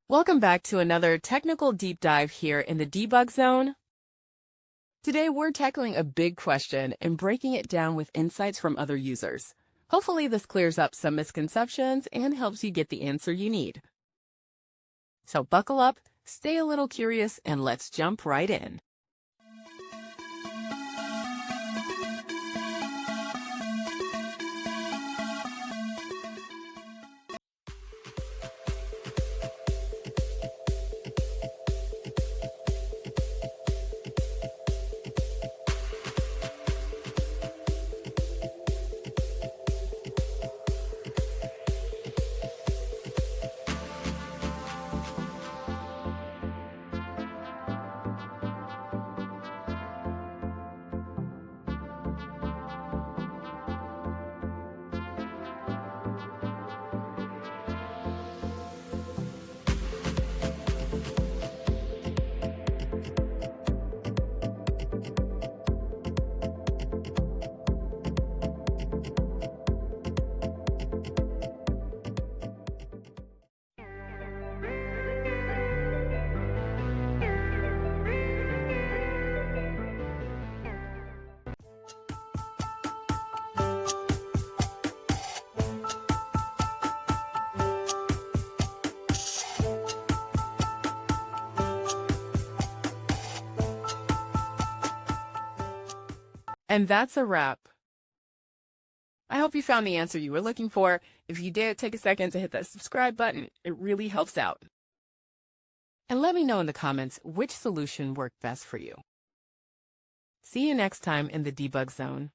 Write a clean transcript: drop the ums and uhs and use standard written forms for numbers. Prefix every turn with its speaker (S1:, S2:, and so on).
S1: Welcome back to another technical deep dive here in the debug zone. Today we're tackling a big question and breaking it down with insights from other users. Hopefully this clears up some misconceptions and helps you get the answer you need. So buckle up, stay a little curious, and let's jump right in. And that's a wrap. I hope you found the answer you were looking for. If you did, take a second to hit that subscribe button. It really helps out. And let me know in the comments which solution worked best for you. See you next time in the debug zone.